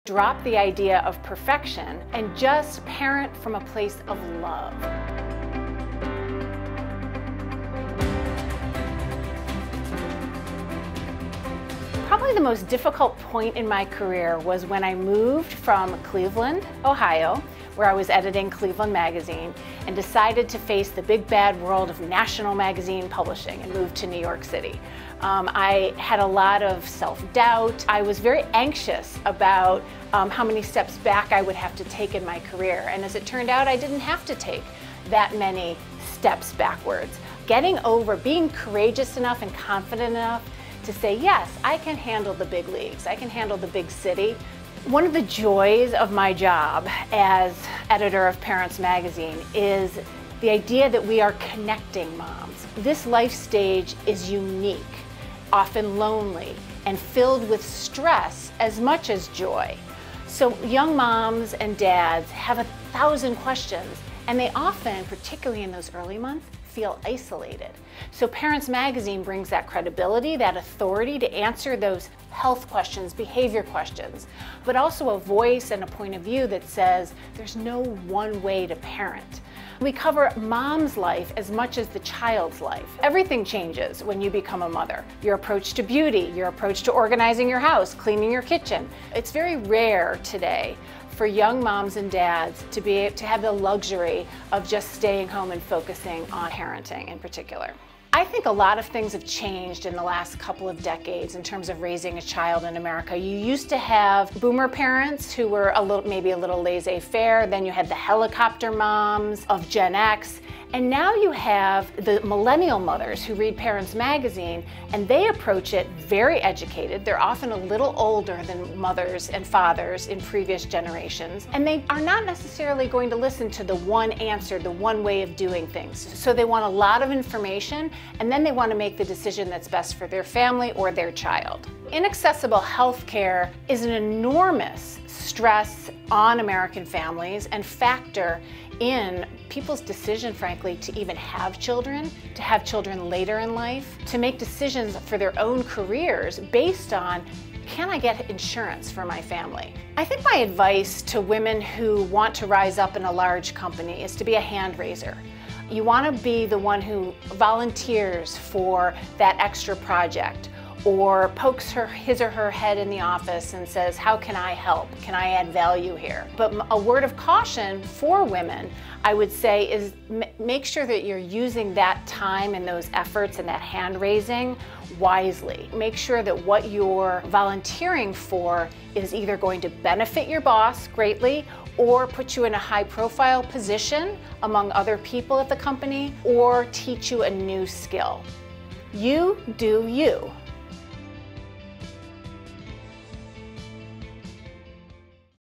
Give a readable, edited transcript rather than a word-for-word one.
Drop the idea of perfection and just parent from a place of love. Probably the most difficult point in my career was when I moved from Cleveland, Ohio, where I was editing Cleveland Magazine, and decided to face the big bad world of national magazine publishing and moved to New York City. I had a lot of self-doubt. I was very anxious about how many steps back I would have to take in my career. And as it turned out, I didn't have to take that many steps backwards. Getting over, being courageous enough and confident enough to say, yes, I can handle the big leagues, I can handle the big city. One of the joys of my job as editor of Parents Magazine is the idea that we are connecting moms. This life stage is unique, often lonely, and filled with stress as much as joy. So young moms and dads have 1,000 questions, and they often, particularly in those early months, feel isolated. So Parents Magazine brings that credibility, that authority to answer those health questions, behavior questions, but also a voice and a point of view that says there's no one way to parent. We cover mom's life as much as the child's life. Everything changes when you become a mother. Your approach to beauty, your approach to organizing your house, cleaning your kitchen. It's very rare today for young moms and dads to be able to have the luxury of just staying home and focusing on parenting in particular. I think a lot of things have changed in the last couple of decades in terms of raising a child in America. You used to have boomer parents who were maybe a little laissez-faire, then you had the helicopter moms of Gen X, and now you have the millennial mothers who read Parents Magazine, and they approach it very educated. They're often a little older than mothers and fathers in previous generations, and they are not necessarily going to listen to the one answer, the one way of doing things. So they want a lot of information, and then they want to make the decision that's best for their family or their child. Inaccessible health care is an enormous stress on American families and factor in people's decision, frankly, to even have children, to have children later in life, to make decisions for their own careers based on, can I get insurance for my family? I think my advice to women who want to rise up in a large company is to be a hand raiser. You want to be the one who volunteers for that extra project or pokes his or her head in the office and says, how can I help? Can I add value here? But a word of caution for women, I would say, is make sure that you're using that time and those efforts and that hand raising wisely. Make sure that what you're volunteering for is either going to benefit your boss greatly or put you in a high-profile position among other people at the company or teach you a new skill. You do you.